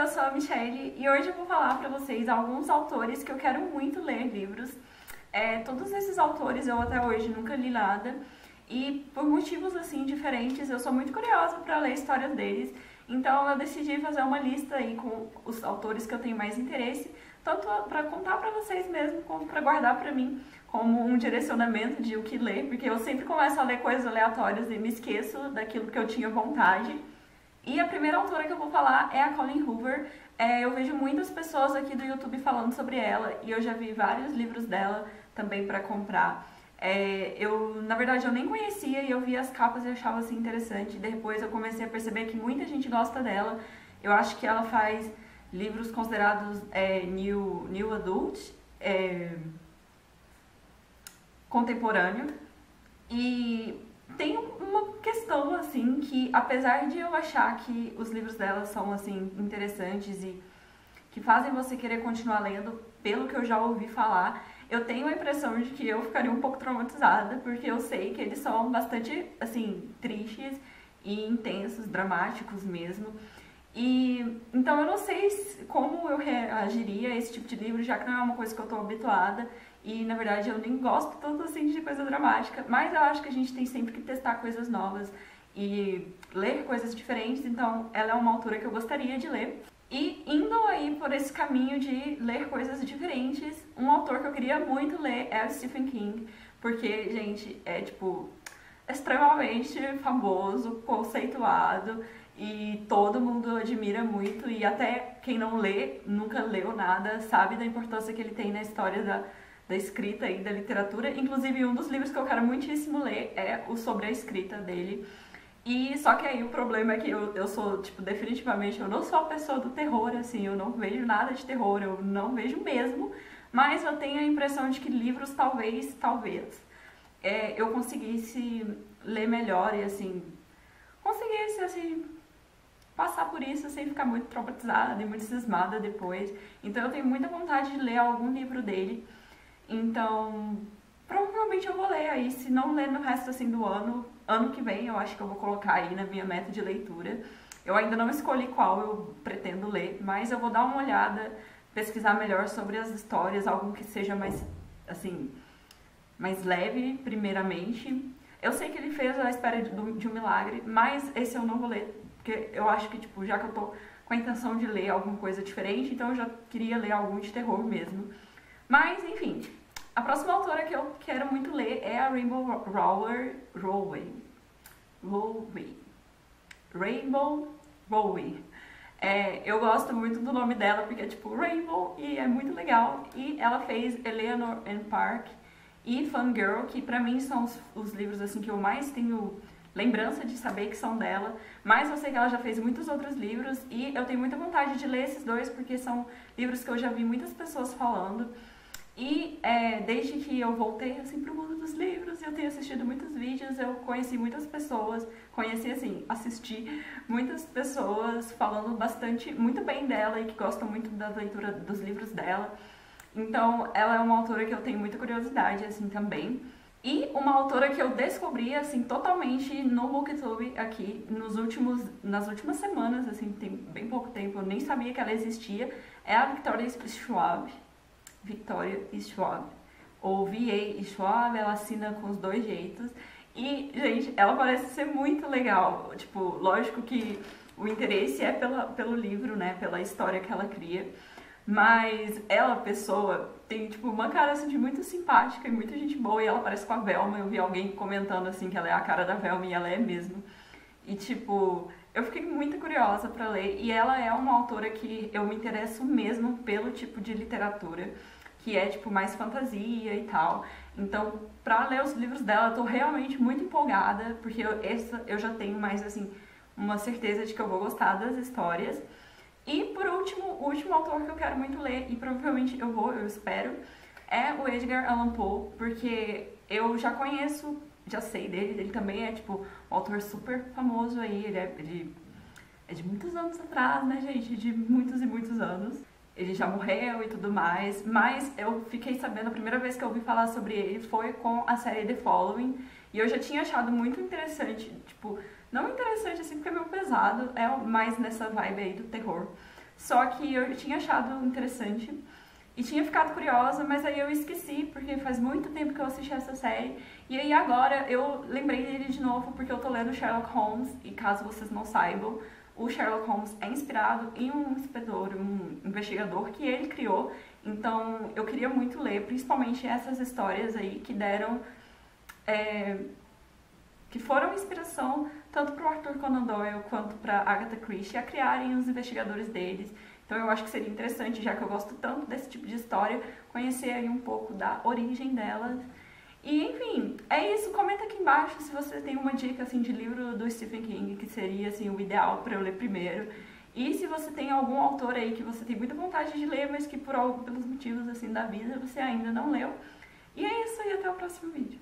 eu sou a Michelle e hoje eu vou falar pra vocês alguns autores que eu quero muito ler livros. Todos esses autores eu até hoje nunca li nada e por motivos assim diferentes eu sou muito curiosa pra ler histórias deles. Então eu decidi fazer uma lista aí com os autores que eu tenho mais interesse, tanto pra contar pra vocês mesmo, como pra guardar pra mim como um direcionamento de o que ler, porque eu sempre começo a ler coisas aleatórias e me esqueço daquilo que eu tinha vontade. E a primeira autora que eu vou falar é a Colleen Hoover. Eu vejo muitas pessoas aqui do YouTube falando sobre ela e eu já vi vários livros dela também para comprar. Na verdade, eu nem conhecia e eu vi as capas e achava assim interessante. Depois eu comecei a perceber que muita gente gosta dela. Eu acho que ela faz livros considerados new adult, contemporâneo. E tem uma questão, assim, que apesar de eu achar que os livros dela são, assim, interessantes e que fazem você querer continuar lendo, pelo que eu já ouvi falar, eu tenho a impressão de que eu ficaria um pouco traumatizada, porque eu sei que eles são bastante, assim, tristes e intensos, dramáticos mesmo. E então eu não sei como eu reagiria a esse tipo de livro, já que não é uma coisa que eu tô habituada. E na verdade eu nem gosto tanto assim de coisa dramática, mas eu acho que a gente tem sempre que testar coisas novas e ler coisas diferentes, então ela é uma autora que eu gostaria de ler. E indo aí por esse caminho de ler coisas diferentes, um autor que eu queria muito ler é o Stephen King, porque, gente, é tipo extremamente famoso, conceituado e todo mundo admira muito e até quem não lê, nunca leu nada, sabe da importância que ele tem na história da escrita e da literatura. Inclusive, um dos livros que eu quero muitíssimo ler é o sobre a escrita dele. E só que aí o problema é que eu sou, tipo, definitivamente, eu não sou a pessoa do terror, assim, eu não vejo nada de terror, eu não vejo mesmo, mas eu tenho a impressão de que livros talvez, eu conseguisse ler melhor e, assim, conseguisse, assim, passar por isso sem ficar muito traumatizada e muito cismada depois. Então eu tenho muita vontade de ler algum livro dele. Então, provavelmente eu vou ler aí, se não ler no resto assim do ano que vem eu acho que eu vou colocar aí na minha meta de leitura. Eu ainda não escolhi qual eu pretendo ler, mas eu vou dar uma olhada, pesquisar melhor sobre as histórias, algo que seja mais, assim, mais leve, primeiramente. Eu sei que ele fez A Espera de um Milagre, mas esse eu não vou ler, porque eu acho que, tipo, já que eu tô com a intenção de ler alguma coisa diferente, então eu já queria ler algum de terror mesmo. Mas, enfim, a próxima autora que eu quero muito ler é a Rainbow Rowell. Eu gosto muito do nome dela porque é tipo Rainbow e é muito legal. E ela fez Eleanor and Park e Fangirl, que pra mim são os livros assim que eu mais tenho lembrança de saber que são dela, mas eu sei que ela já fez muitos outros livros e eu tenho muita vontade de ler esses dois porque são livros que eu já vi muitas pessoas falando. E desde que eu voltei assim pro mundo dos livros, eu tenho assistido muitos vídeos, eu conheci muitas pessoas, assisti muitas pessoas falando muito bem dela e que gostam muito da leitura dos livros dela. Então, ela é uma autora que eu tenho muita curiosidade, assim, também. E uma autora que eu descobri, assim, totalmente no Booktube aqui, nas últimas semanas, assim, tem bem pouco tempo, eu nem sabia que ela existia, é a Victoria Schwab, ou V.A. Schwab, ela assina com os dois jeitos. E, gente, ela parece ser muito legal. Tipo, lógico que o interesse é pelo livro, né, pela história que ela cria. Mas ela, pessoa, tem, tipo, uma cara, assim, de muito simpática e muita gente boa. E ela parece com a Velma. Eu vi alguém comentando, assim, que ela é a cara da Velma e ela é mesmo. E, tipo, eu fiquei muito curiosa pra ler. E ela é uma autora que eu me interesso mesmo pelo tipo de literatura, que é, tipo, mais fantasia e tal. Então, pra ler os livros dela, eu tô realmente muito empolgada, porque eu já tenho mais, assim, uma certeza de que eu vou gostar das histórias. E, por último, o último autor que eu quero muito ler, e provavelmente eu espero, é o Edgar Allan Poe, porque eu já conheço, já sei dele, ele também é, tipo, um autor super famoso aí, ele é de muitos anos atrás, né, gente, de muitos e muitos anos. Ele já morreu e tudo mais, mas eu fiquei sabendo, a primeira vez que eu ouvi falar sobre ele foi com a série The Following, e eu já tinha achado muito interessante, tipo, não interessante assim porque é meio pesado, é mais nessa vibe aí do terror. só que eu tinha achado interessante e tinha ficado curiosa, mas aí eu esqueci, porque faz muito tempo que eu assisti essa série. E aí agora eu lembrei dele de novo, porque eu tô lendo Sherlock Holmes, e caso vocês não saibam, o Sherlock Holmes é inspirado em um inspetor, um investigador que ele criou. Então eu queria muito ler, principalmente essas histórias aí que deram... que foram inspiração tanto para o Arthur Conan Doyle quanto para Agatha Christie a criarem os investigadores deles. Então eu acho que seria interessante, já que eu gosto tanto desse tipo de história, conhecer aí um pouco da origem delas. E enfim, é isso. Comenta aqui embaixo se você tem uma dica assim de livro do Stephen King que seria assim o ideal para eu ler primeiro. E se você tem algum autor aí que você tem muita vontade de ler, mas que pelos motivos assim da vida você ainda não leu. E é isso, e até o próximo vídeo.